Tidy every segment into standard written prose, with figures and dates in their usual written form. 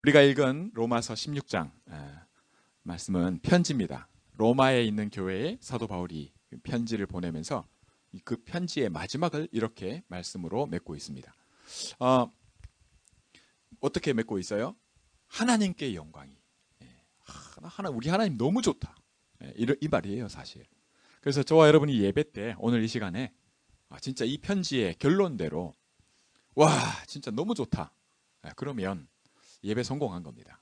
우리가 읽은 로마서 16장 말씀은 편지입니다. 로마에 있는 교회에 사도 바울이 편지를 보내면서 그 편지의 마지막을 이렇게 말씀으로 맺고 있습니다. 어떻게 맺고 있어요? 하나님께 영광이. 우리 하나님 너무 좋다. 이 말이에요, 사실. 그래서 저와 여러분이 예배 때 오늘 이 시간에 진짜 이 편지의 결론대로 와 진짜 너무 좋다. 그러면 예배 성공한 겁니다.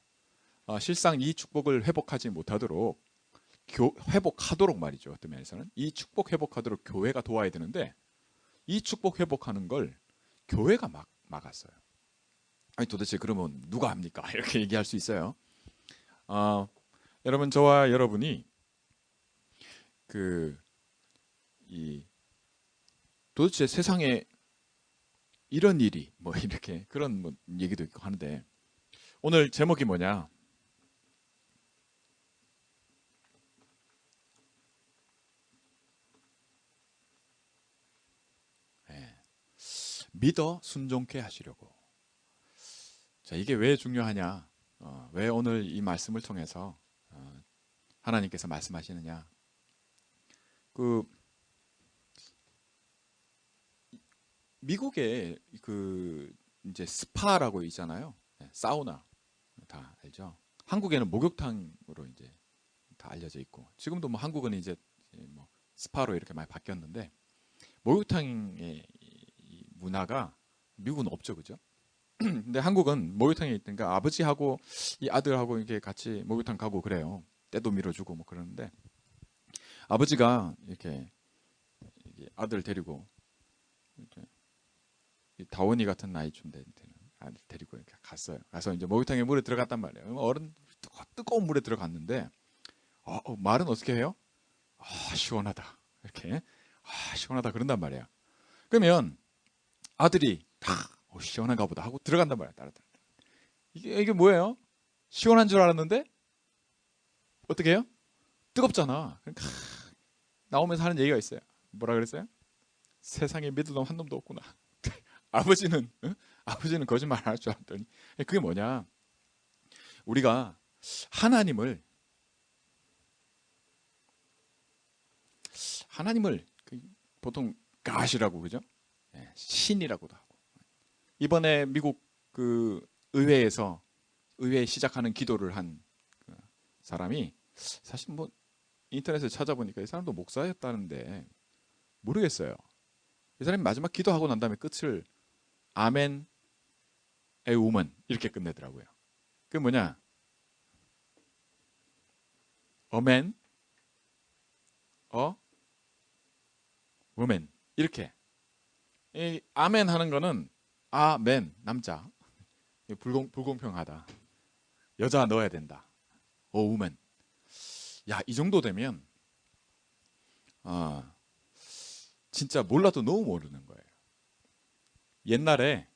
실상 이 축복을 회복하지 못하도록 회복하도록 말이죠. 어떤 면에서는 이 축복 회복하도록 교회가 도와야 되는데 이 축복 회복하는 걸 교회가 막았어요. 아니 도대체 그러면 누가 합니까? 이렇게 얘기할 수 있어요. 여러분 저와 여러분이 도대체 세상에 이런 일이 뭐 이렇게 그런 뭐 얘기도 있고 하는데 오늘 제목이 뭐냐? 믿어 순종케 하시려고. 자, 이게 왜 중요하냐? 왜 오늘 이 말씀을 통해서 하나님께서 말씀하시느냐? 미국에 이제 스파라고 있잖아요. 사우나 다 알죠? 한국에는 목욕탕으로 이제 다 알려져 있고 지금도 뭐 한국은 이제 뭐 스파로 이렇게 많이 바뀌었는데 목욕탕의 문화가 미국은 없죠, 그죠? 근데 한국은 목욕탕에 있으니까 아버지하고 이 아들하고 이렇게 같이 목욕탕 가고 그래요. 때도 밀어주고 뭐 그러는데 아버지가 이렇게 아들 데리고 이렇게 다원이 같은 나이쯤 되는 아들 데리고 이렇게 갔어요. 가서 이제 목욕탕에 물에 들어갔단 말이에요. 어른 뜨거운 물에 들어갔는데 말은 어떻게 해요? 시원하다 이렇게 시원하다 그런단 말이야. 그러면 아들이 다 시원한가 보다 하고 들어간단 말이야. 따라. 이게 뭐예요? 시원한 줄 알았는데 어떻게 해요? 뜨겁잖아. 그러니까 나오면서 하는 얘기가 있어요. 뭐라 그랬어요? 세상에 믿을 놈 한 놈도 없구나. 아버지는 거짓말 안 할 줄 알았더니 그게 뭐냐? 우리가 하나님을 보통 가시라고 그죠? 신이라고도 하고 이번에 미국 의회에서 의회에 시작하는 기도를 한 사람이 사실 뭐 인터넷에 찾아보니까 이 사람도 목사였다는데 모르겠어요. 이 사람이 마지막 기도하고 난 다음에 끝을 아멘 에 우먼 이렇게 끝내더라고요. 그게 뭐냐? 어멘 우먼 이렇게 이 아멘 하는 거는 아멘 남자 불공평하다. 여자 넣어야 된다. 우먼. 야, 이 정도 되면 진짜 몰라도 너무 모르는 거예요. 옛날에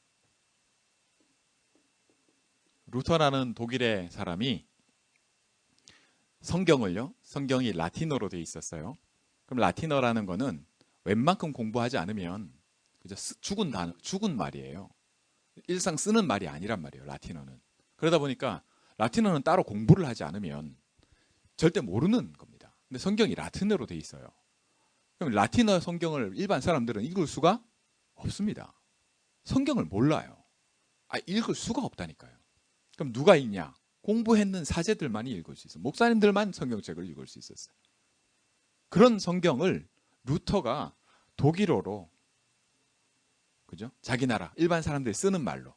루터라는 독일의 사람이 성경이 라틴어로 돼 있었어요. 그럼 라틴어라는 거는 웬만큼 공부하지 않으면 그저 죽은 말이에요. 일상 쓰는 말이 아니란 말이에요. 라틴어는. 그러다 보니까 라틴어는 따로 공부를 하지 않으면 절대 모르는 겁니다. 근데 성경이 라틴어로 돼 있어요. 그럼 라틴어 성경을 일반 사람들은 읽을 수가 없습니다. 성경을 몰라요. 읽을 수가 없다니까요. 그럼 누가 읽냐? 공부했는 사제들만이 읽을 수 있어요. 목사님들만 성경책을 읽을 수 있었어요. 그런 성경을 루터가 독일어로 그죠? 자기 나라 일반 사람들이 쓰는 말로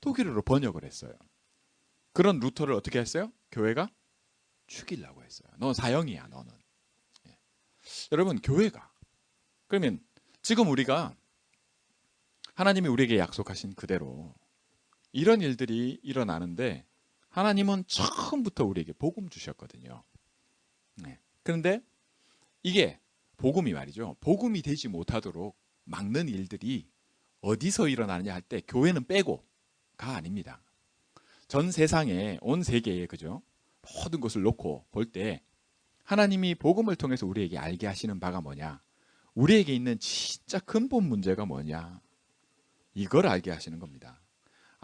독일어로 번역을 했어요. 그런 루터를 어떻게 했어요? 교회가 죽이려고 했어요. 너 사형이야, 너는. 여러분, 교회가 그러면 지금 우리가 하나님이 우리에게 약속하신 그대로 이런 일들이 일어나는데 하나님은 처음부터 우리에게 복음 주셨거든요. 그런데 이게 복음이 말이죠. 복음이 되지 못하도록 막는 일들이 어디서 일어나느냐 할 때 교회는 빼고가 아닙니다. 전 세상에 온 세계에 그죠? 모든 것을 놓고 볼 때 하나님이 복음을 통해서 우리에게 알게 하시는 바가 뭐냐? 우리에게 있는 진짜 근본 문제가 뭐냐? 이걸 알게 하시는 겁니다.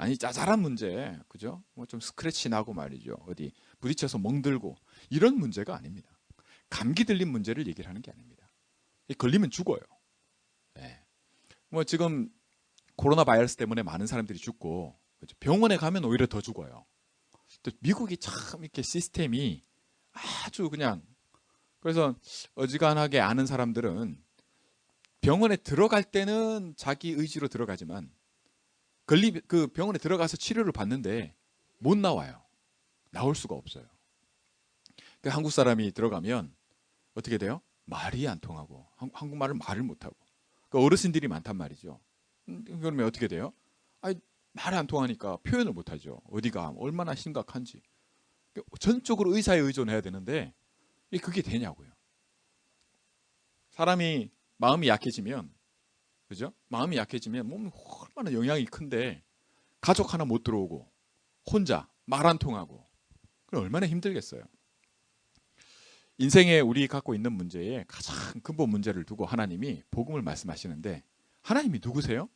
아니 짜잘한 문제, 그죠? 뭐 좀 스크래치 나고 말이죠. 어디 부딪혀서 멍들고 이런 문제가 아닙니다. 감기 들린 문제를 얘기를 하는 게 아닙니다. 걸리면 죽어요. 예. 뭐 지금 코로나 바이러스 때문에 많은 사람들이 죽고, 그죠? 병원에 가면 오히려 더 죽어요. 또 미국이 참 이렇게 시스템이 아주 그냥, 그래서 어지간하게 아는 사람들은 병원에 들어갈 때는 자기 의지로 들어가지만 그 병원에 들어가서 치료를 받는데 못 나와요. 나올 수가 없어요. 그 한국 사람이 들어가면 어떻게 돼요? 말이 안 통하고 한국말을 말을 못하고, 그 어르신들이 많단 말이죠. 그러면 어떻게 돼요? 아니, 말이 안 통하니까 표현을 못하죠. 어디가 얼마나 심각한지. 전적으로 의사에 의존해야 되는데 그게 되냐고요. 사람이 마음이 약해지면, 그죠? 마음이 약해지면 몸이 얼마나 영향이 큰데 가족 하나 못 들어오고 혼자 말 안 통하고, 그럼 얼마나 힘들겠어요. 인생에 우리 갖고 있는 문제에 가장 근본 문제를 두고 하나님이 복음을 말씀하시는데, 하나님이 누구세요?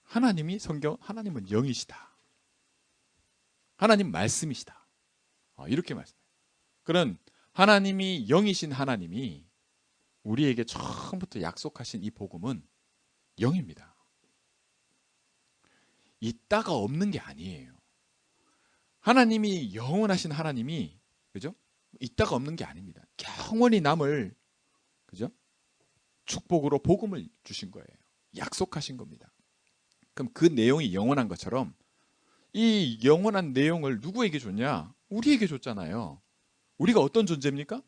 하나님이 하나님은 영이시다. 하나님 말씀이시다. 이렇게 말씀해요. 그런 하나님이 영이신 하나님이 우리에게 처음부터 약속하신 이 복음은 영입니다. 있다가 없는 게 아니에요. 하나님이 영원하신 하나님이, 그죠? 있다가 없는 게 아닙니다. 영원히 남을, 그죠? 축복으로 복음을 주신 거예요. 약속하신 겁니다. 그럼 그 내용이 영원한 것처럼 이 영원한 내용을 누구에게 줬냐? 우리에게 줬잖아요. 우리가 어떤 존재입니까?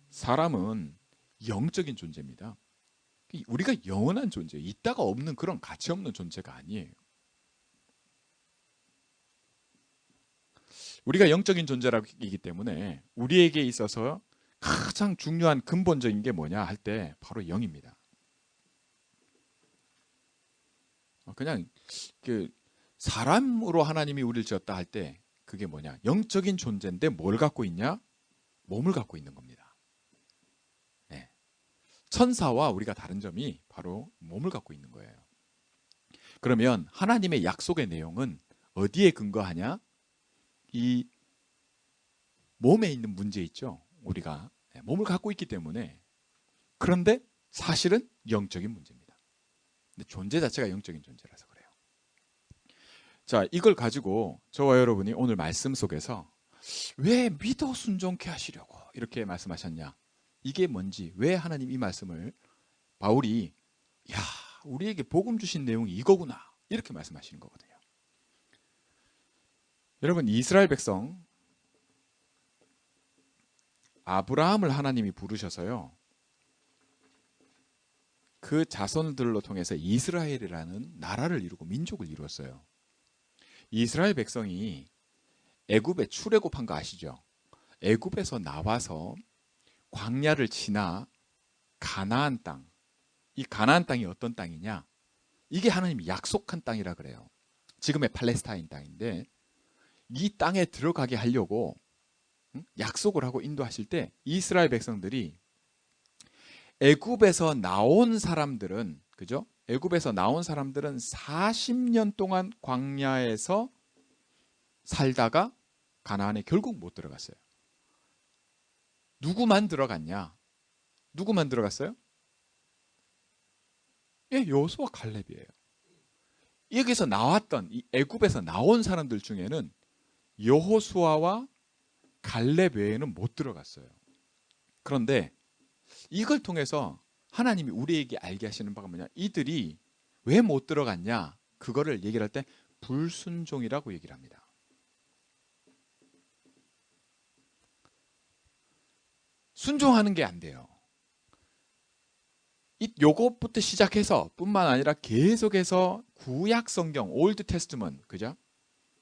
사람은 영적인 존재입니다. 우리가 영원한 존재예요. 있다가 없는 그런 가치 없는 존재가 아니에요. 우리가 영적인 존재이기 때문에 우리에게 있어서 가장 중요한 근본적인 게 뭐냐 할 때 바로 영입니다. 그냥 그 사람으로 하나님이 우리를 지었다 할 때 그게 뭐냐? 영적인 존재인데 뭘 갖고 있냐? 몸을 갖고 있는 겁니다. 네. 천사와 우리가 다른 점이 바로 몸을 갖고 있는 거예요. 그러면 하나님의 약속의 내용은 어디에 근거하냐? 이 몸에 있는 문제 있죠. 우리가 몸을 갖고 있기 때문에. 그런데 사실은 영적인 문제입니다. 근데 존재 자체가 영적인 존재라서 그래요. 자, 이걸 가지고 저와 여러분이 오늘 말씀 속에서 왜 믿어 순종케 하시려고 이렇게 말씀하셨냐? 이게 뭔지, 왜 하나님 이 말씀을 바울이 야, 우리에게 복음 주신 내용이 이거구나 이렇게 말씀하시는 거거든요. 여러분, 이스라엘 백성 아브라함을 하나님이 부르셔서요, 그 자손들로 통해서 이스라엘이라는 나라를 이루고 민족을 이루었어요. 이스라엘 백성이 애굽에 출애굽한 거 아시죠? 애굽에서 나와서 광야를 지나 가나안 땅, 이 가나안 땅이 어떤 땅이냐? 이게 하나님이 약속한 땅이라 그래요. 지금의 팔레스타인 땅인데 이 땅에 들어가게 하려고 약속을 하고 인도하실 때 이스라엘 백성들이 애굽에서 나온 사람들은, 그죠? 애굽에서 나온 사람들은 40년 동안 광야에서 살다가 가나안에 결국 못 들어갔어요. 누구만 들어갔냐? 누구만 들어갔어요? 예, 여호수아 갈렙이에요. 여기서 나왔던 이 애굽에서 나온 사람들 중에는 여호수아와 갈렙 외에는 못 들어갔어요. 그런데 이걸 통해서 하나님이 우리에게 알게 하시는 바가 뭐냐? 이들이 왜 못 들어갔냐? 그거를 얘기를 할 때 불순종이라고 얘기를 합니다. 순종하는 게 안 돼요. 요것부터 시작해서 뿐만 아니라 계속해서 구약 성경, 올드 테스트먼트, 그죠?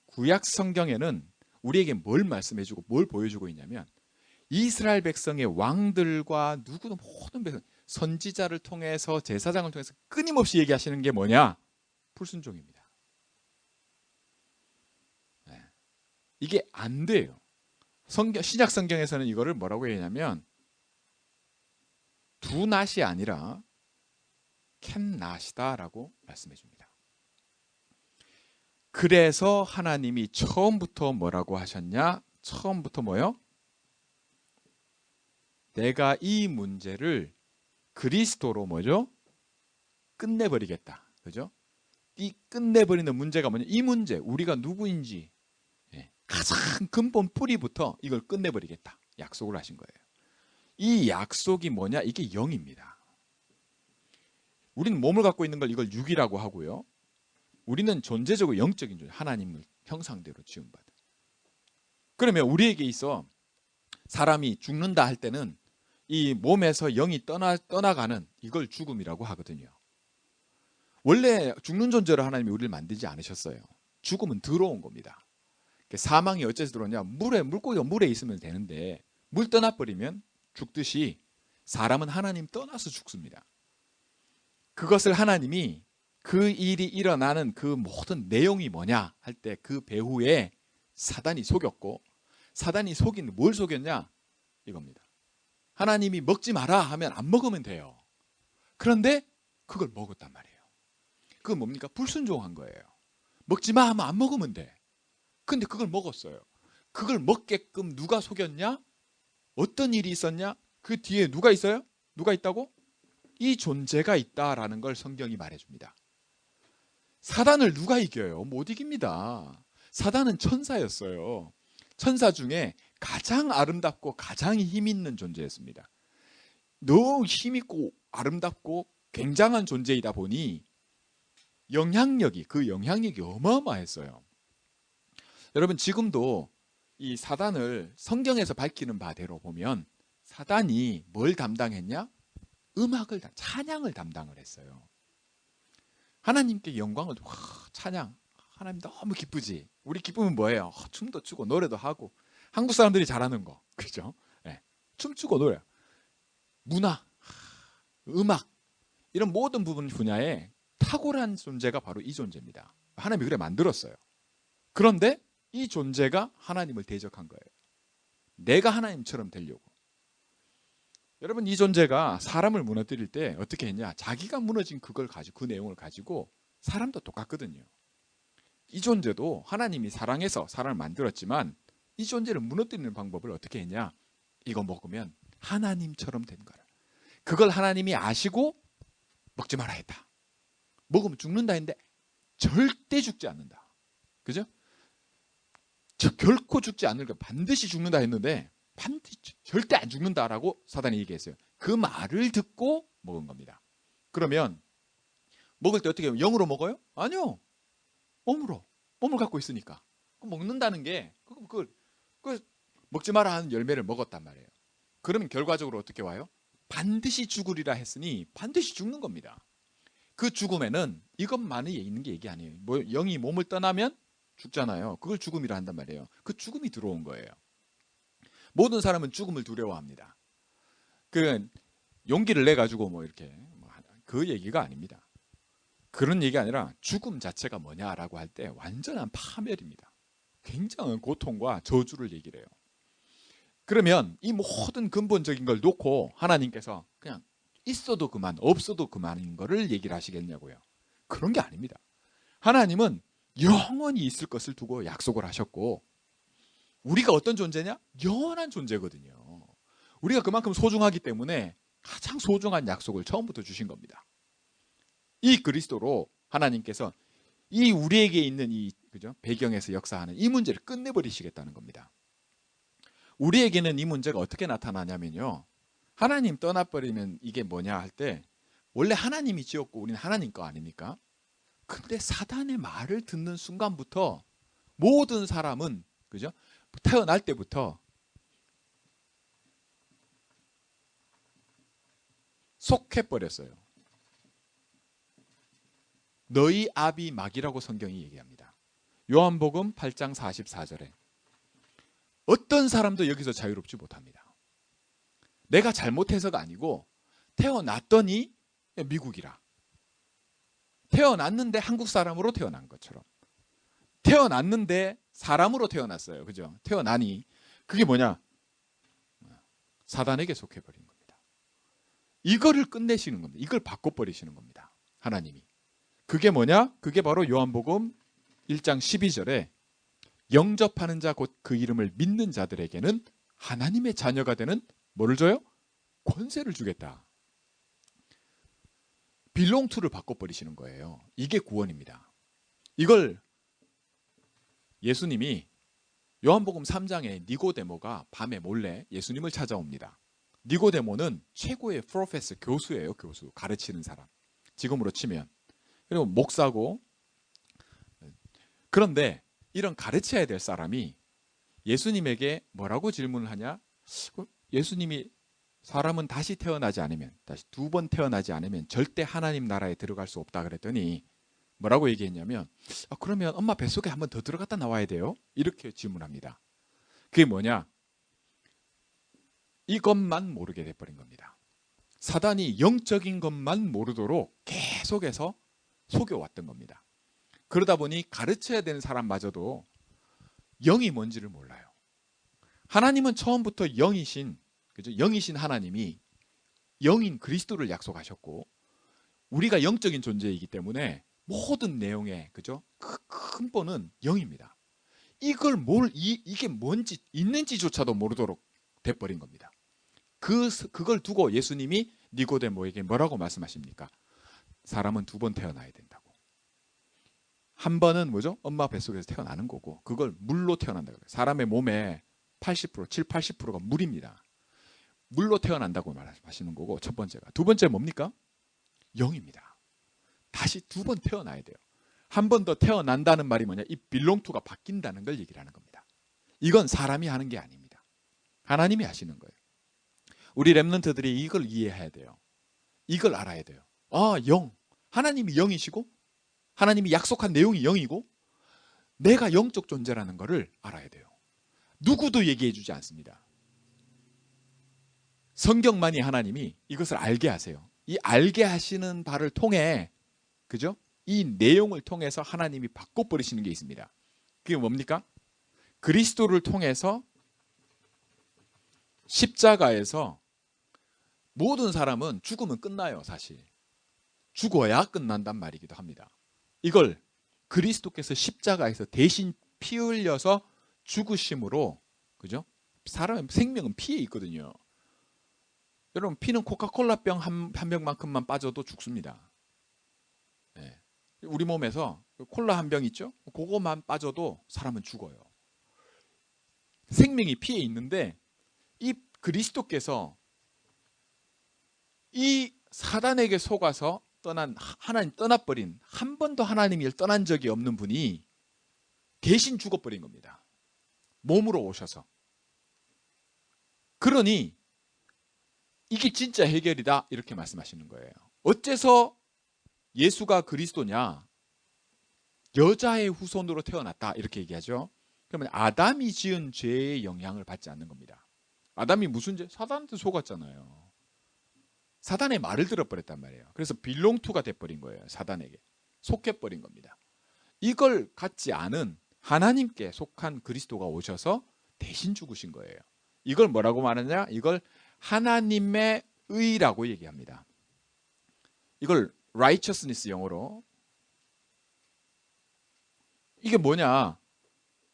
구약 성경에는 우리에게 뭘 말씀해주고 뭘 보여주고 있냐면 이스라엘 백성의 왕들과 누구도 모든 백성, 선지자를 통해서 제사장을 통해서 끊임없이 얘기하시는 게 뭐냐? 불순종입니다. 네. 이게 안 돼요. 신약 성경에서는 이거를 뭐라고 얘기하냐면 두 낫이 아니라 캔낫이다라고 말씀해 줍니다. 그래서 하나님이 처음부터 뭐라고 하셨냐? 처음부터 뭐요? 내가 이 문제를 그리스도로 뭐죠? 끝내버리겠다. 그죠? 이 끝내버리는 문제가 뭐냐? 이 문제, 우리가 누구인지 가장 근본 뿌리부터 이걸 끝내버리겠다. 약속을 하신 거예요. 이 약속이 뭐냐? 이게 영입니다. 우리는 몸을 갖고 있는 걸 이걸 육이라고 하고요. 우리는 존재적으로 영적인 존재, 하나님을 형상대로 지음받은. 그러면 우리에게 있어 사람이 죽는다 할 때는 이 몸에서 영이 떠나가는 이걸 죽음이라고 하거든요. 원래 죽는 존재로 하나님이 우리를 만들지 않으셨어요. 죽음은 들어온 겁니다. 사망이 어째서 들어오냐? 물고기가 물에 있으면 되는데 물 떠나버리면 죽듯이 사람은 하나님 떠나서 죽습니다. 그것을 하나님이 그 일이 일어나는 그 모든 내용이 뭐냐 할 때 그 배후에 사단이 속였고, 사단이 뭘 속였냐? 이겁니다. 하나님이 먹지 마라 하면 안 먹으면 돼요. 그런데 그걸 먹었단 말이에요. 그건 뭡니까? 불순종한 거예요. 먹지 마 하면 안 먹으면 돼. 근데 그걸 먹었어요. 그걸 먹게끔 누가 속였냐? 어떤 일이 있었냐? 그 뒤에 누가 있어요? 누가 있다고? 이 존재가 있다라는 걸 성경이 말해줍니다. 사단을 누가 이겨요? 못 이깁니다. 사단은 천사였어요. 천사 중에 가장 아름답고 가장 힘 있는 존재였습니다. 너무 힘 있고 아름답고 굉장한 존재이다 보니 그 영향력이 어마어마했어요. 여러분, 지금도 이 사단을 성경에서 밝히는 바대로 보면 사단이 뭘 담당했냐? 찬양을 담당을 했어요. 하나님께 영광을, 찬양. 하나님 너무 기쁘지. 우리 기쁘면 뭐예요? 춤도 추고 노래도 하고. 한국 사람들이 잘하는 거, 그죠? 네. 춤추고 노래, 문화, 음악, 이런 모든 부분 분야에 탁월한 존재가 바로 이 존재입니다. 하나님이 그래 만들었어요. 그런데 이 존재가 하나님을 대적한 거예요. 내가 하나님처럼 되려고. 여러분, 이 존재가 사람을 무너뜨릴 때 어떻게 했냐? 자기가 무너진 그걸 가지고, 그 내용을 가지고, 사람도 똑같거든요. 이 존재도 하나님이 사랑해서 사람을 만들었지만 이 존재를 무너뜨리는 방법을 어떻게 했냐? 이거 먹으면 하나님처럼 된 거라. 그걸 하나님이 아시고 먹지 마라 했다. 먹으면 죽는다 했는데 절대 죽지 않는다. 그죠? 결코 죽지 않을 거, 반드시 죽는다 했는데 반드시 절대 안 죽는다라고 사단이 얘기했어요. 그 말을 듣고 먹은 겁니다. 그러면 먹을 때 어떻게 해요? 영으로 먹어요? 아니요. 몸을 갖고 있으니까. 먹는다는 게 그 먹지 마라 하는 열매를 먹었단 말이에요. 그러면 결과적으로 어떻게 와요? 반드시 죽으리라 했으니 반드시 죽는 겁니다. 그 죽음에는 이것만이 있는 게 얘기 아니에요. 영이 몸을 떠나면 죽잖아요. 그걸 죽음이라 한단 말이에요. 그 죽음이 들어온 거예요. 모든 사람은 죽음을 두려워합니다. 그 용기를 내 가지고 이렇게 그 얘기가 아닙니다. 그런 얘기 아니라 죽음 자체가 뭐냐라고 할 때 완전한 파멸입니다. 굉장한 고통과 저주를 얘기를 해요. 그러면 이 모든 근본적인 걸 놓고 하나님께서 그냥 있어도 그만, 없어도 그만인 거를 얘기를 하시겠냐고요. 그런 게 아닙니다. 하나님은 영원히 있을 것을 두고 약속을 하셨고, 우리가 어떤 존재냐? 영원한 존재거든요. 우리가 그만큼 소중하기 때문에 가장 소중한 약속을 처음부터 주신 겁니다. 이 그리스도로 하나님께서 이 우리에게 있는 이 배경에서 역사하는 이 문제를 끝내버리시겠다는 겁니다. 우리에게는 이 문제가 어떻게 나타나냐면요, 하나님 떠나버리면 이게 뭐냐 할 때 원래 하나님이 지었고 우리는 하나님 거 아닙니까? 근데 사단의 말을 듣는 순간부터 모든 사람은, 그죠? 태어날 때부터 속해버렸어요. 너희 아비 막이라고 성경이 얘기합니다. 요한복음 8장 44절에 어떤 사람도 여기서 자유롭지 못합니다. 내가 잘못해서가 아니고 태어났더니 미국이라, 태어났는데 한국 사람으로 태어난 것처럼, 태어났는데 사람으로 태어났어요. 그죠? 태어나니 그게 뭐냐? 사단에게 속해버린 겁니다. 이거를 끝내시는 겁니다. 이걸 바꿔버리시는 겁니다. 하나님이. 그게 뭐냐? 그게 바로 요한복음 1장 12절에 영접하는 자 곧 그 이름을 믿는 자들에게는 하나님의 자녀가 되는 뭐를 줘요? 권세를 주겠다. belong to를 바꿔버리시는 거예요. 이게 구원입니다. 이걸 예수님이 요한복음 3장에 니고데모가 밤에 몰래 예수님을 찾아옵니다. 니고데모는 최고의 프로페서, 교수예요. 교수, 가르치는 사람. 지금으로 치면. 그리고 목사고. 그런데 이런 가르쳐야 될 사람이 예수님에게 뭐라고 질문을 하냐? 예수님이 사람은 다시 태어나지 않으면, 다시 2번 태어나지 않으면 절대 하나님 나라에 들어갈 수 없다 그랬더니 뭐라고 얘기했냐면, 그러면 엄마 뱃속에 한 번 더 들어갔다 나와야 돼요? 이렇게 질문합니다. 그게 뭐냐? 이것만 모르게 돼버린 겁니다. 사단이 영적인 것만 모르도록 계속해서 속여왔던 겁니다. 그러다 보니 가르쳐야 되는 사람마저도 영이 뭔지를 몰라요. 하나님은 처음부터 영이신, 그죠? 영이신 하나님이 영인 그리스도를 약속하셨고, 우리가 영적인 존재이기 때문에 모든 내용의, 그죠? 그 근본은 영입니다. 이게 뭔지 있는지조차도 모르도록 돼버린 겁니다. 그걸 두고 예수님이 니고데모에게 뭐라고 말씀하십니까? 사람은 2번 태어나야 된다고. 한 번은 뭐죠? 엄마 뱃속에서 태어나는 거고, 그걸 물로 태어난다고 해요. 사람의 몸에 80%, 80%가 물입니다. 물로 태어난다고 말하시는 거고, 첫 번째가. 두 번째 뭡니까? 영입니다. 다시 2번 태어나야 돼요. 한 번 더 태어난다는 말이 뭐냐? 이 belong to가 바뀐다는 걸 얘기를 하는 겁니다. 이건 사람이 하는 게 아닙니다. 하나님이 하시는 거예요. 우리 렘넌트들이 이걸 이해해야 돼요. 이걸 알아야 돼요. 영. 하나님이 영이시고, 하나님이 약속한 내용이 영이고, 내가 영적 존재라는 것을 알아야 돼요. 누구도 얘기해 주지 않습니다. 성경만이 하나님이 이것을 알게 하세요. 이 알게 하시는 바를 통해, 그죠? 이 내용을 통해서 하나님이 바꿔버리시는 게 있습니다. 그게 뭡니까? 그리스도를 통해서 십자가에서 모든 사람은 죽으면 끝나요, 사실. 죽어야 끝난단 말이기도 합니다. 이걸 그리스도께서 십자가에서 대신 피 흘려서 죽으심으로, 그죠? 사람의 생명은 피에 있거든요. 여러분, 피는 코카콜라 병 한 병만큼만 빠져도 죽습니다. 네. 우리 몸에서 콜라 한 병 있죠? 그거만 빠져도 사람은 죽어요. 생명이 피에 있는데, 이 그리스도께서 이 사단에게 속아서 하나님 떠나버린, 한 번도 하나님을 떠난 적이 없는 분이 대신 죽어버린 겁니다. 몸으로 오셔서. 그러니 이게 진짜 해결이다, 이렇게 말씀하시는 거예요. 어째서 예수가 그리스도냐? 여자의 후손으로 태어났다, 이렇게 얘기하죠. 그러면 아담이 지은 죄의 영향을 받지 않는 겁니다. 아담이 무슨 죄? 사단한테 속았잖아요. 사단의 말을 들어버렸단 말이에요. 그래서 belong to가 돼버린 거예요. 사단에게 속해버린 겁니다. 이걸 갖지 않은 하나님께 속한 그리스도가 오셔서 대신 죽으신 거예요. 이걸 뭐라고 말하냐? 이걸 하나님의 의라고 얘기합니다. 이걸 righteousness 영어로. 이게 뭐냐?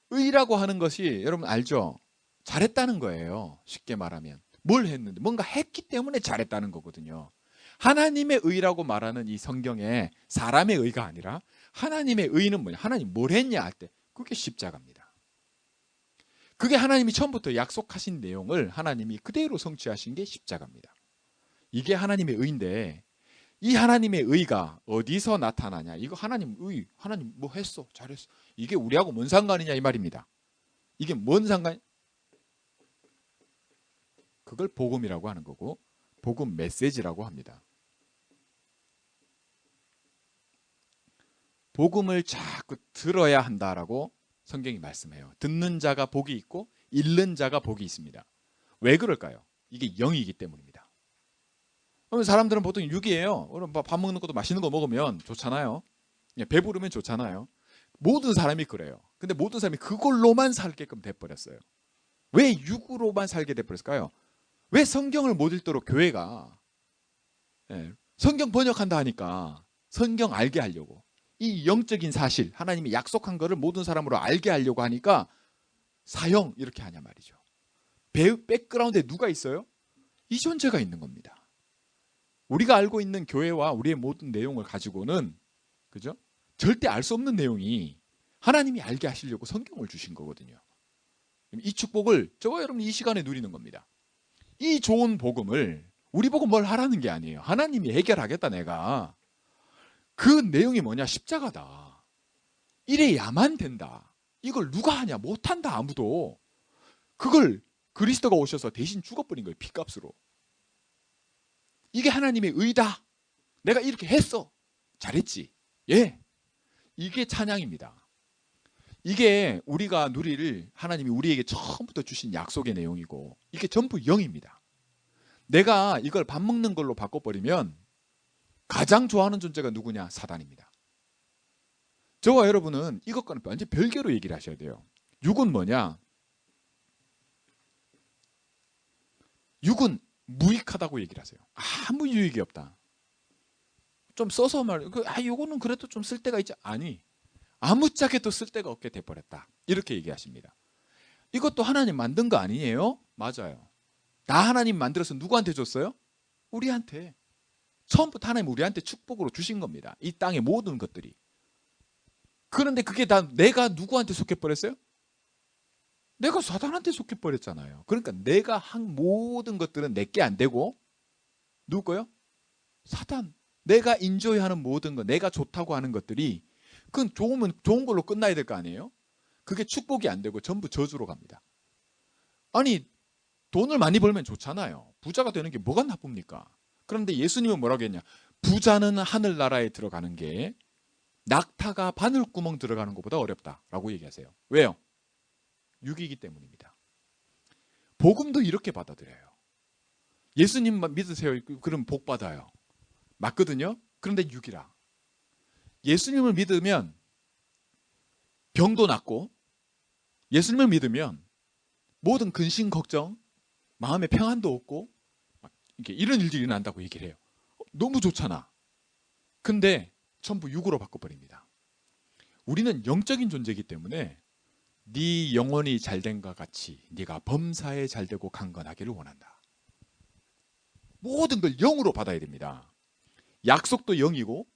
의라고 하는 것이 여러분 알죠? 잘했다는 거예요. 쉽게 말하면. 뭘 했는데 뭔가 했기 때문에 잘했다는 거거든요. 하나님의 의라고 말하는 이 성경에 사람의 의가 아니라 하나님의 의는 뭐냐? 하나님 뭘 했냐 할 때 그게 십자가입니다. 그게 하나님이 처음부터 약속하신 내용을 하나님이 그대로 성취하신 게 십자가입니다. 이게 하나님의 의인데, 이 하나님의 의가 어디서 나타나냐? 이거 하나님 의, 하나님 뭐 했어? 잘했어. 이게 우리하고 뭔 상관이냐 이 말입니다. 이게 뭔 상관? 그걸 복음이라고 하는 거고, 복음 메시지라고 합니다. 복음을 자꾸 들어야 한다라고 성경이 말씀해요. 듣는 자가 복이 있고 읽는 자가 복이 있습니다. 왜 그럴까요? 이게 영이기 때문입니다. 그러면 사람들은 보통 육이에요. 밥 먹는 것도 맛있는 거 먹으면 좋잖아요. 배부르면 좋잖아요. 모든 사람이 그래요. 근데 모든 사람이 그걸로만 살게끔 돼버렸어요. 왜 육으로만 살게 돼버렸을까요? 왜 성경을 못 읽도록 교회가 성경 번역한다 하니까 성경 알게 하려고, 이 영적인 사실, 하나님이 약속한 거를 모든 사람으로 알게 하려고 하니까 사형 이렇게 하냐 말이죠. 백그라운드에 누가 있어요? 이 존재가 있는 겁니다. 우리가 알고 있는 교회와 우리의 모든 내용을 가지고는, 그죠? 절대 알 수 없는 내용이 하나님이 알게 하시려고 성경을 주신 거거든요. 이 축복을 저와 여러분 이 시간에 누리는 겁니다. 이 좋은 복음을 우리 보고 뭘 하라는 게 아니에요. 하나님이 해결하겠다. 내가 그 내용이 뭐냐? 십자가다. 이래야만 된다. 이걸 누가 하냐? 못한다. 아무도. 그걸 그리스도가 오셔서 대신 죽어버린 거예요. 피값으로. 이게 하나님의 의다. 내가 이렇게 했어. 잘했지. 예. 이게 찬양입니다. 이게 우리가 누릴 하나님이 우리에게 처음부터 주신 약속의 내용이고, 이게 전부 영입니다. 내가 이걸 밥 먹는 걸로 바꿔버리면 가장 좋아하는 존재가 누구냐? 사단입니다. 저와 여러분은 이것과는 완전 별개로 얘기를 하셔야 돼요. 육은 뭐냐? 육은 무익하다고 얘기를 하세요. 아무 유익이 없다. 좀 써서 요거는 그래도 좀 쓸 데가 있지. 아니, 아무짝에도 쓸 데가 없게 돼버렸다. 이렇게 얘기하십니다. 이것도 하나님 만든 거 아니에요? 맞아요. 다 하나님 만들어서 누구한테 줬어요? 우리한테. 처음부터 하나님 우리한테 축복으로 주신 겁니다. 이 땅의 모든 것들이. 그런데 그게 다 내가 누구한테 속해버렸어요? 내가 사단한테 속해버렸잖아요. 그러니까 내가 한 모든 것들은 내게 안 되고 누구 거요? 사단. 내가 인조이하는 모든 것, 내가 좋다고 하는 것들이 그건 좋으면 좋은 걸로 끝나야 될 거 아니에요? 그게 축복이 안 되고 전부 저주로 갑니다. 아니, 돈을 많이 벌면 좋잖아요. 부자가 되는 게 뭐가 나쁩니까? 그런데 예수님은 뭐라고 했냐? 부자는 하늘나라에 들어가는 게 낙타가 바늘구멍 들어가는 것보다 어렵다라고 얘기하세요. 왜요? 육이기 때문입니다. 복음도 이렇게 받아들여요. 예수님만 믿으세요. 그럼 복 받아요. 맞거든요. 그런데 육이라. 예수님을 믿으면 병도 낫고, 예수님을 믿으면 모든 근심 걱정, 마음의 평안도 없고, 이런 일들이 일어난다고 얘기를 해요. 너무 좋잖아. 근데 전부 육으로 바꿔버립니다. 우리는 영적인 존재이기 때문에 네 영혼이 잘된과 같이 네가 범사에 잘되고 강건하기를 원한다. 모든 걸 영으로 받아야 됩니다. 약속도 영이고,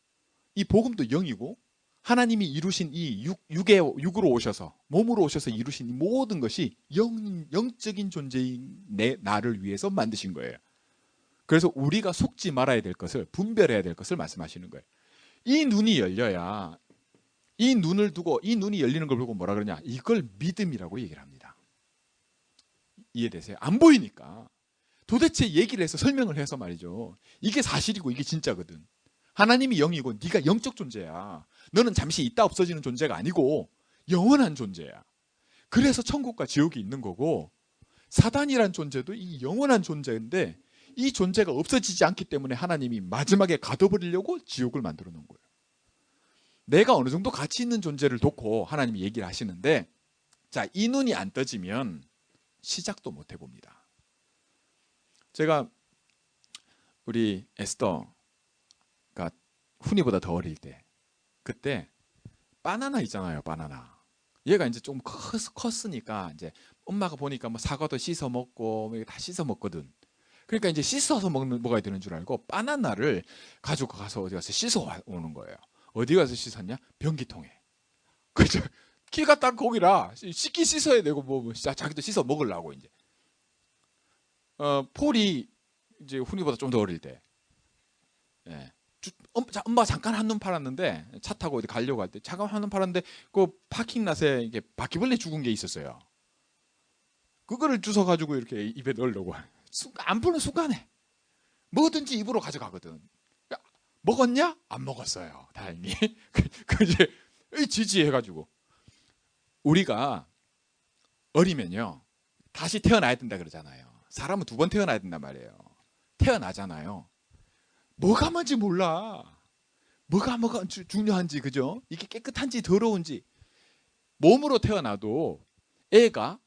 이 복음도 영이고, 하나님이 이루신 이 육으로 오셔서, 몸으로 오셔서 이루신 이 모든 것이 영적인 존재인 나를 위해서 만드신 거예요. 그래서 우리가 속지 말아야 될 것을, 분별해야 될 것을 말씀하시는 거예요. 이 눈이 열려야, 이 눈을 두고, 이 눈이 열리는 걸 보고 뭐라 그러냐? 이걸 믿음이라고 얘기를 합니다. 이해되세요? 안 보이니까. 도대체 얘기를 해서 설명을 해서 말이죠. 이게 사실이고 이게 진짜거든. 하나님이 영이고 네가 영적 존재야. 너는 잠시 있다 없어지는 존재가 아니고 영원한 존재야. 그래서 천국과 지옥이 있는 거고, 사단이란 존재도 이 영원한 존재인데 이 존재가 없어지지 않기 때문에 하나님이 마지막에 가둬버리려고 지옥을 만들어 놓은 거예요. 내가 어느 정도 가치 있는 존재를 놓고 하나님이 얘기를 하시는데, 자, 이 눈이 안 떠지면 시작도 못 해봅니다. 제가 우리 에스더가 훈이보다 더 어릴 때, 그때 바나나 있잖아요. 바나나. 얘가 이제 좀 컸으니까 이제 엄마가 보니까 뭐 사과도 씻어 먹고 뭐 다 씻어 먹거든. 그러니까 이제 씻어서 먹어야 되는 줄 알고 바나나를 가지고 가서 어디 가서 씻어 오는 거예요. 어디 가서 씻었냐? 변기통에. 그죠? 키가 딱 거기라 씻기 씻어야 되고 뭐 자기도 씻어 먹으려고 이제. 폴이 이제 훈이보다 좀 더 어릴 때, 예. 엄마 잠깐 한눈 팔았는데, 차 타고 어디 가려고 할 때 잠깐 한눈 팔았는데 그 파킹랏에 이게 바퀴벌레 죽은 게 있었어요. 그거를 주워 가지고 이렇게 입에 넣으려고 안 푸는 순간에 뭐든지 입으로 가져가거든. 먹었냐? 안 먹었어요. 다행히. 그 이제 지지해가지고, 우리가 어리면요 다시 태어나야 된다 그러잖아요. 사람은 2번 태어나야 된단 말이에요. 태어나잖아요. 뭐가 뭔지 몰라. 뭐가 중요한지, 그죠? 이게 깨끗한지 더러운지. 몸으로 태어나도 애가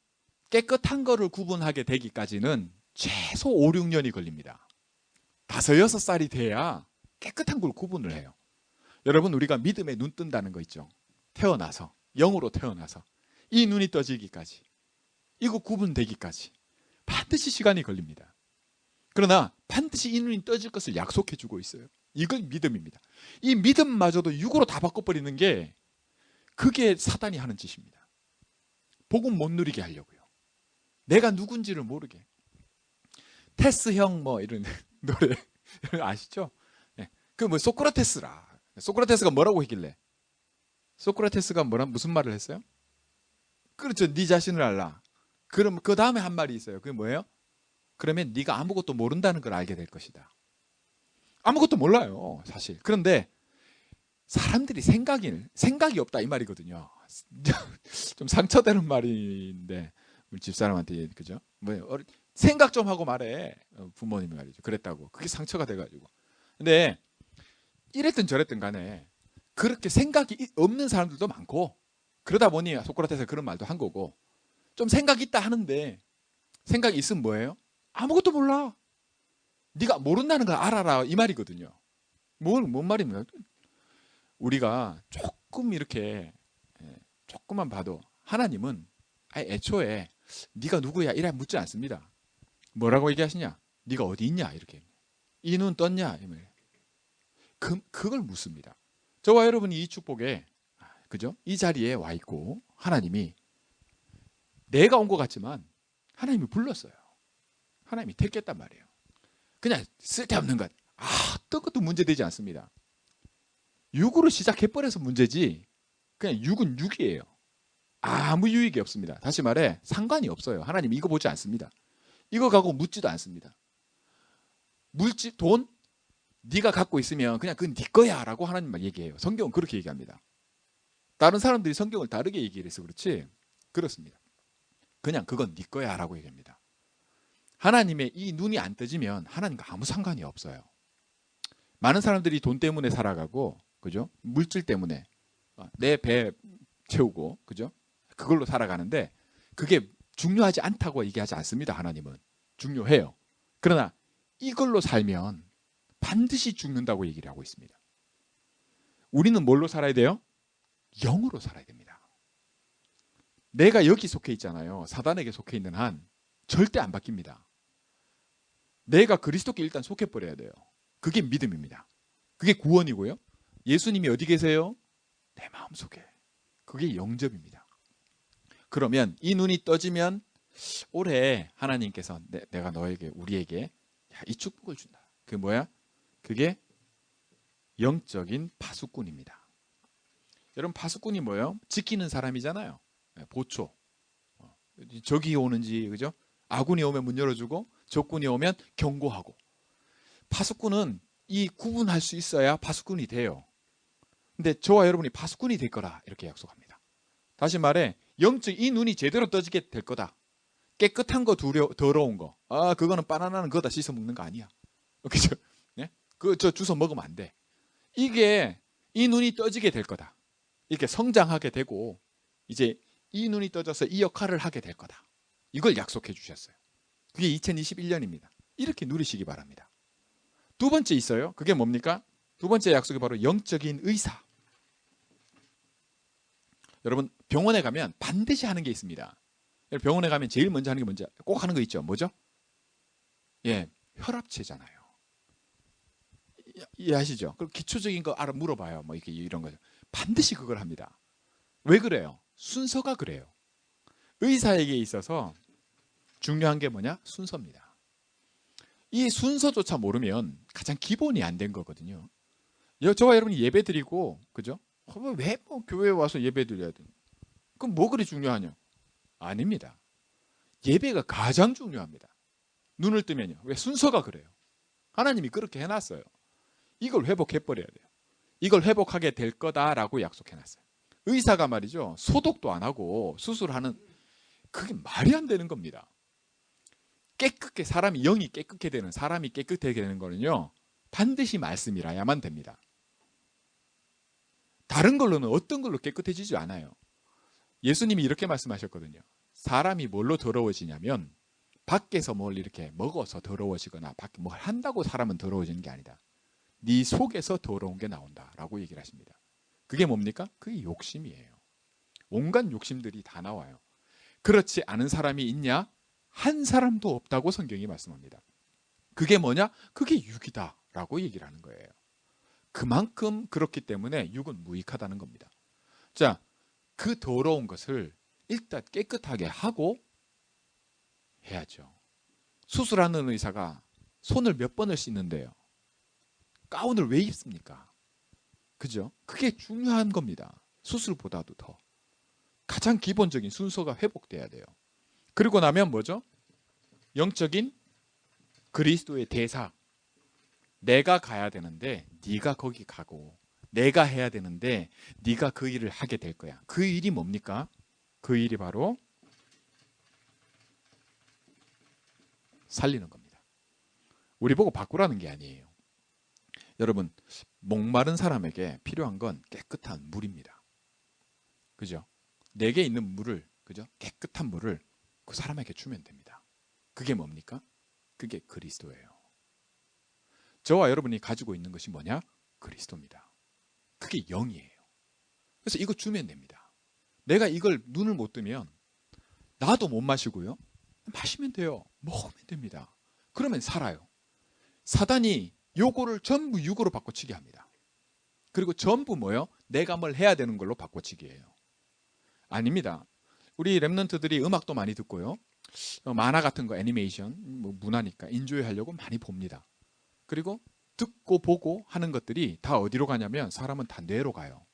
깨끗한 거를 구분하게 되기까지는 최소 5, 6년이 걸립니다. 5, 6살이 돼야 깨끗한 걸 구분을 해요. 여러분, 우리가 믿음에 눈 뜬다는 거 있죠. 태어나서, 영으로 태어나서 이 눈이 떠지기까지, 이거 구분되기까지 반드시 시간이 걸립니다. 그러나 반드시 이 눈이 떠질 것을 약속해 주고 있어요. 이건 믿음입니다. 이 믿음마저도 육으로 다 바꿔버리는 게, 그게 사단이 하는 짓입니다. 복음 못 누리게 하려고요. 내가 누군지를 모르게. 테스형 뭐 이런 노래 아시죠? 네. 그 뭐 소크라테스라. 소크라테스가 뭐라고 했길래? 소크라테스가 무슨 말을 했어요? 그렇죠. 네 자신을 알라. 그럼 그 다음에 한 말이 있어요. 그게 뭐예요? 그러면 네가 아무것도 모른다는 걸 알게 될 것이다. 아무것도 몰라요, 사실. 그런데 사람들이 생각이 없다 이 말이거든요. 좀 상처되는 말인데, 우리 집사람한테, 그죠? 생각 좀 하고 말해. 부모님이 말이죠. 그랬다고. 그게 상처가 돼가지고. 근데 이랬든 저랬든 간에 그렇게 생각이 없는 사람들도 많고, 그러다 보니 소크라테스가 그런 말도 한 거고, 좀 생각 있다 하는데, 생각이 있으면 뭐예요? 아무것도 몰라. 네가 모른다는 걸 알아라 이 말이거든요. 뭔 말입니까? 우리가 조금 이렇게 조금만 봐도 하나님은 애초에 네가 누구야 이래 묻지 않습니다. 뭐라고 얘기하시냐? 네가 어디 있냐 이렇게. 이 눈 떴냐? 그걸 묻습니다. 저와 여러분이 이 축복에, 그죠? 이 자리에 와 있고 하나님이, 내가 온 것 같지만 하나님이 불렀어요. 하나님이 택했단 말이에요. 그냥 쓸데없는 것, 어떤 것도 문제되지 않습니다. 육으로 시작해버려서 문제지, 그냥 육은 육이에요. 아무 유익이 없습니다. 다시 말해 상관이 없어요. 하나님 이거 보지 않습니다. 이거 갖고 묻지도 않습니다. 물질, 돈 네가 갖고 있으면 그냥 그건 네 거야 라고 하나님만 얘기해요. 성경은 그렇게 얘기합니다. 다른 사람들이 성경을 다르게 얘기를 해서 그렇지 그렇습니다. 그냥 그건 네 거야 라고 얘기합니다. 하나님의 이 눈이 안 떠지면 하나님과 아무 상관이 없어요. 많은 사람들이 돈 때문에 살아가고, 그죠? 물질 때문에 내 배 채우고, 그죠? 그걸로 살아가는데, 그게 중요하지 않다고 얘기하지 않습니다. 하나님은 중요해요. 그러나 이걸로 살면 반드시 죽는다고 얘기를 하고 있습니다. 우리는 뭘로 살아야 돼요? 영으로 살아야 됩니다. 내가 여기 속해 있잖아요. 사단에게 속해 있는 한 절대 안 바뀝니다. 내가 그리스도께 일단 속해버려야 돼요. 그게 믿음입니다. 그게 구원이고요. 예수님이 어디 계세요? 내 마음속에. 그게 영접입니다. 그러면 이 눈이 떠지면 올해 하나님께서 내가 너에게, 우리에게 이 축복을 준다. 그게 뭐야? 그게 영적인 파수꾼입니다. 여러분, 파수꾼이 뭐예요? 지키는 사람이잖아요. 보초. 적이 오는지, 그죠? 아군이 오면 문 열어주고, 적군이 오면 경고하고. 파수꾼은 이 구분할 수 있어야 파수꾼이 돼요. 근데 저와 여러분이 파수꾼이 될 거라 이렇게 약속합니다. 다시 말해, 영적 이 눈이 제대로 떠지게 될 거다. 깨끗한 거, 더러운 거, 그거는 바나나는 그거다 씻어 먹는 거 아니야. 그죠? 네? 저 주워 먹으면 안 돼. 이게 이 눈이 떠지게 될 거다. 이렇게 성장하게 되고, 이제 이 눈이 떠져서 이 역할을 하게 될 거다. 이걸 약속해 주셨어요. 그게 2021년입니다. 이렇게 누리시기 바랍니다. 두 번째 있어요. 그게 뭡니까? 두 번째 약속이 바로 영적인 의사. 여러분, 병원에 가면 반드시 하는 게 있습니다. 병원에 가면 제일 먼저 하는 게 뭔지 꼭 하는 거 있죠. 뭐죠? 예, 혈압체잖아요. 이해하시죠? 그럼 기초적인 거 물어봐요. 뭐 이렇게 이런 거죠. 반드시 그걸 합니다. 왜 그래요? 순서가 그래요. 의사에게 있어서 중요한 게 뭐냐? 순서입니다. 이 순서조차 모르면 가장 기본이 안 된 거거든요. 저와 여러분이 예배 드리고, 그죠? 왜 교회에 와서 예배 드려야 돼? 그럼 뭐 그리 중요하냐? 아닙니다. 예배가 가장 중요합니다. 눈을 뜨면요. 왜? 순서가 그래요. 하나님이 그렇게 해놨어요. 이걸 회복해버려야 돼요. 이걸 회복하게 될 거다라고 약속해놨어요. 의사가 말이죠. 소독도 안 하고 수술하는, 그게 말이 안 되는 겁니다. 깨끗게, 사람이 영이 깨끗게 되는, 사람이 깨끗하게 되는 거는요, 반드시 말씀이라야만 됩니다. 다른 걸로는 어떤 걸로 깨끗해지지 않아요. 예수님이 이렇게 말씀하셨거든요. 사람이 뭘로 더러워지냐면 밖에서 뭘 이렇게 먹어서 더러워지거나 밖에 뭘 한다고 사람은 더러워지는 게 아니다. 네 속에서 더러운 게 나온다라고 얘기를 하십니다. 그게 뭡니까? 그게 욕심이에요. 온갖 욕심들이 다 나와요. 그렇지 않은 사람이 있냐? 한 사람도 없다고 성경이 말씀합니다. 그게 뭐냐? 그게 육이다라고 얘기를 하는 거예요. 그만큼 그렇기 때문에 육은 무익하다는 겁니다. 자, 그 더러운 것을 일단 깨끗하게 하고 해야죠. 수술하는 의사가 손을 몇 번을 씻는데요. 가운을 왜 입습니까? 그죠? 그게 중요한 겁니다. 수술보다도 더. 가장 기본적인 순서가 회복돼야 돼요. 그리고 나면 뭐죠? 영적인 그리스도의 대사. 내가 가야 되는데 네가 거기 가고, 내가 해야 되는데 네가 그 일을 하게 될 거야. 그 일이 뭡니까? 그 일이 바로 살리는 겁니다. 우리 보고 바꾸라는 게 아니에요. 여러분, 목마른 사람에게 필요한 건 깨끗한 물입니다. 그죠? 내게 있는 물을, 그죠? 깨끗한 물을 그 사람에게 주면 됩니다. 그게 뭡니까? 그게 그리스도예요. 저와 여러분이 가지고 있는 것이 뭐냐? 그리스도입니다. 그게 영이에요. 그래서 이거 주면 됩니다. 내가 이걸 눈을 못 뜨면 나도 못 마시고요. 마시면 돼요. 먹으면 됩니다. 그러면 살아요. 사단이 요거를 전부 육으로 바꿔치기 합니다. 그리고 전부 뭐요? 내가 뭘 해야 되는 걸로 바꿔치기예요. 아닙니다. 우리 랩런트들이 음악도 많이 듣고요. 만화 같은 거, 애니메이션, 문화니까 인조이하려고 많이 봅니다. 그리고 듣고 보고 하는 것들이 다 어디로 가냐면 사람은 다 뇌로 가요.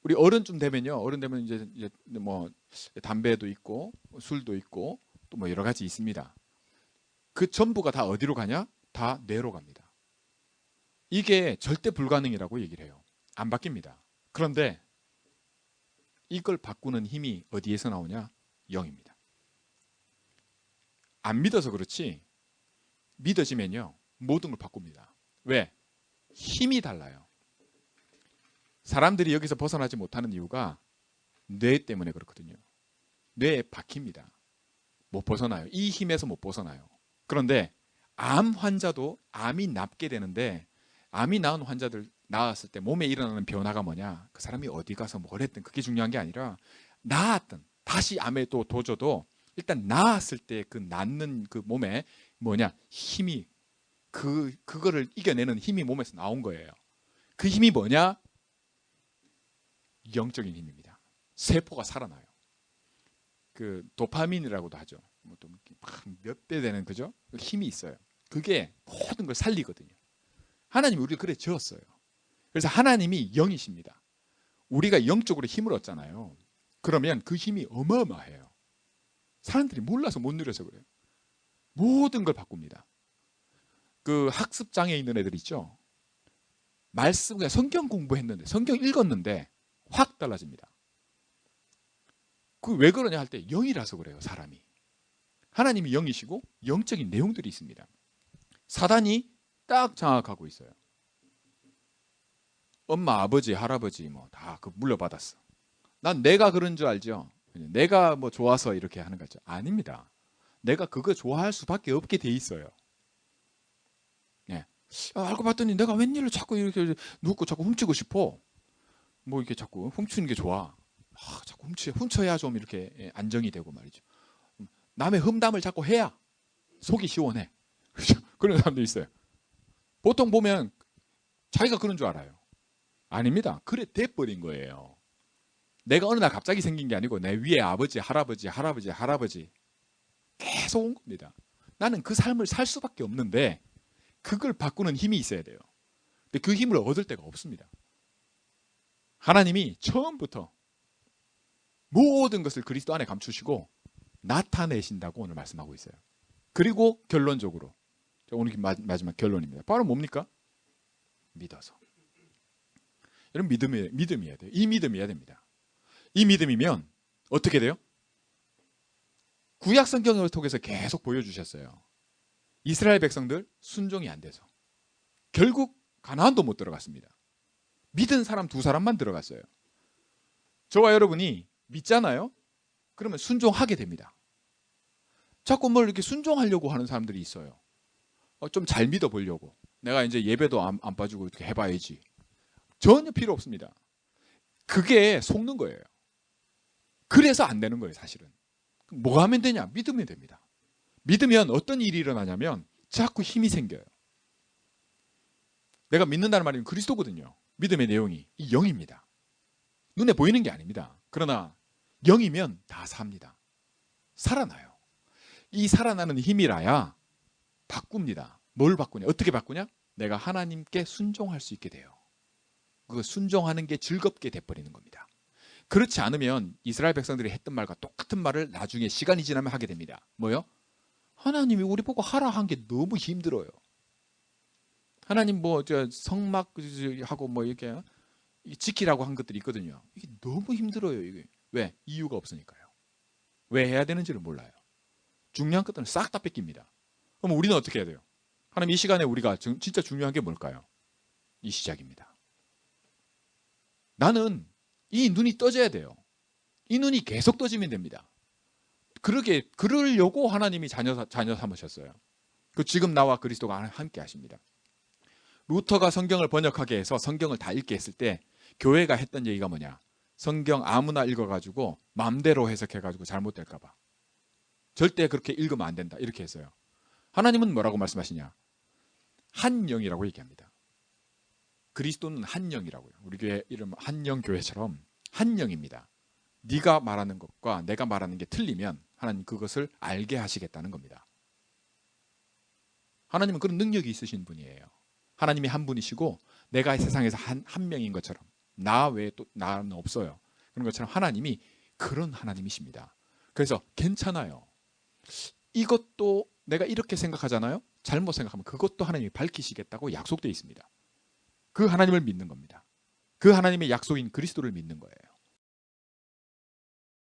우리 어른쯤 되면요. 어른 되면 이제 뭐 담배도 있고 술도 있고 또 뭐 여러 가지 있습니다. 그 전부가 다 어디로 가냐? 다 뇌로 갑니다. 이게 절대 불가능이라고 얘기를 해요. 안 바뀝니다. 그런데 이걸 바꾸는 힘이 어디에서 나오냐? 영입니다. 안 믿어서 그렇지 믿어지면요. 모든 걸 바꿉니다. 왜? 힘이 달라요. 사람들이 여기서 벗어나지 못하는 이유가 뇌 때문에 그렇거든요. 뇌에 박힙니다. 못 벗어나요. 이 힘에서 못 벗어나요. 그런데 암 환자도 암이 낫게 되는데 암이 나은 환자들 나았을 때 몸에 일어나는 변화가 뭐냐? 그 사람이 어디 가서 뭘 했든 그게 중요한 게 아니라 나았든 다시 암에 또 도져도 일단 나았을 때 그 낫는 그 몸에 뭐냐? 힘이 그거를 이겨내는 힘이 몸에서 나온 거예요. 그 힘이 뭐냐? 영적인 힘입니다. 세포가 살아나요. 그 도파민이라고도 하죠. 몇 배 되는 그죠? 힘이 있어요. 그게 모든 걸 살리거든요. 하나님이 우리를 그래 지었어요. 그래서 하나님이 영이십니다. 우리가 영적으로 힘을 얻잖아요. 그러면 그 힘이 어마어마해요. 사람들이 몰라서 못 누려서 그래요. 모든 걸 바꿉니다. 그 학습 장애 있는 애들 있죠. 말씀 그냥 성경 공부했는데 성경 읽었는데 확 달라집니다. 그 왜 그러냐 할 때 영이라서 그래요. 사람이. 하나님이 영이시고 영적인 내용들이 있습니다. 사단이 딱 장악하고 있어요. 엄마, 아버지, 할아버지 뭐 다 그 물려받았어. 난 내가 그런 줄 알죠. 내가 뭐 좋아서 이렇게 하는 거죠. 아닙니다. 내가 그거 좋아할 수밖에 없게 돼 있어요. 예. 알고 봤더니 내가 웬일로 자꾸 이렇게 눕고 자꾸 훔치고 싶어. 뭐 이렇게 자꾸 훔치는 게 좋아. 자꾸 훔쳐야 좀 이렇게 안정이 되고 말이죠. 남의 흠담을 자꾸 해야 속이 시원해. 그렇죠? 그런 사람도 있어요. 보통 보면 자기가 그런 줄 알아요. 아닙니다. 그래 돼버린 거예요. 내가 어느 날 갑자기 생긴 게 아니고 내 위에 아버지, 할아버지 계속 온 겁니다. 나는 그 삶을 살 수밖에 없는데 그걸 바꾸는 힘이 있어야 돼요. 근데 그 힘을 얻을 데가 없습니다. 하나님이 처음부터 모든 것을 그리스도 안에 감추시고 나타내신다고 오늘 말씀하고 있어요. 그리고 결론적으로 오늘 마지막 결론입니다. 바로 뭡니까? 믿어서. 여러분 믿음이어야 돼요. 이 믿음이어야 됩니다. 이 믿음이면 어떻게 돼요? 구약 성경을 통해서 계속 보여주셨어요. 이스라엘 백성들 순종이 안 돼서 결국 가나안도 못 들어갔습니다. 믿은 사람 2사람만 들어갔어요. 저와 여러분이 믿잖아요. 그러면 순종하게 됩니다. 자꾸 뭘 이렇게 순종하려고 하는 사람들이 있어요. 좀 잘 믿어보려고. 내가 이제 예배도 안 빠지고 이렇게 해봐야지. 전혀 필요 없습니다. 그게 속는 거예요. 그래서 안 되는 거예요, 사실은. 뭐가 하면 되냐? 믿으면 됩니다. 믿으면 어떤 일이 일어나냐면 자꾸 힘이 생겨요. 내가 믿는다는 말은 그리스도거든요. 믿음의 내용이 이 영입니다. 눈에 보이는 게 아닙니다. 그러나 영이면 다 삽니다. 살아나요. 이 살아나는 힘이라야 바꿉니다. 뭘 바꾸냐? 어떻게 바꾸냐? 내가 하나님께 순종할 수 있게 돼요. 그 순종하는 게 즐겁게 돼버리는 겁니다. 그렇지 않으면 이스라엘 백성들이 했던 말과 똑같은 말을 나중에 시간이 지나면 하게 됩니다. 뭐요? 하나님이 우리 보고 하라 한 게 너무 힘들어요. 하나님 뭐 저 성막 하고 뭐 이렇게 지키라고 한 것들이 있거든요. 이게 너무 힘들어요. 이게 왜? 이유가 없으니까요. 왜 해야 되는지를 몰라요. 중요한 것들은 싹 다 뺏깁니다. 그럼 우리는 어떻게 해야 돼요? 하나님 이 시간에 우리가 진짜 중요한 게 뭘까요? 이 시작입니다. 나는 이 눈이 떠져야 돼요. 이 눈이 계속 떠지면 됩니다. 그러려고 하나님이 자녀 삼으셨어요. 그 지금 나와 그리스도가 함께 하십니다. 루터가 성경을 번역하게 해서 성경을 다 읽게 했을 때 교회가 했던 얘기가 뭐냐? 성경 아무나 읽어가지고 마음대로 해석해가지고 잘못될까 봐. 절대 그렇게 읽으면 안 된다. 이렇게 했어요. 하나님은 뭐라고 말씀하시냐? 한 영이라고 얘기합니다. 그리스도는 한 영이라고요. 우리 교회 이름 한영교회처럼 한 영입니다. 네가 말하는 것과 내가 말하는 게 틀리면 하나님 그것을 알게 하시겠다는 겁니다. 하나님은 그런 능력이 있으신 분이에요. 하나님이 한 분이시고 내가 세상에서 한 명인 것처럼 나 외에 또 나는 없어요. 그런 것처럼 하나님이 그런 하나님이십니다. 그래서 괜찮아요. 이것도 내가 이렇게 생각하잖아요. 잘못 생각하면 그것도 하나님이 밝히시겠다고 약속되어 있습니다. 그 하나님을 믿는 겁니다. 그 하나님의 약속인 그리스도를 믿는 거예요.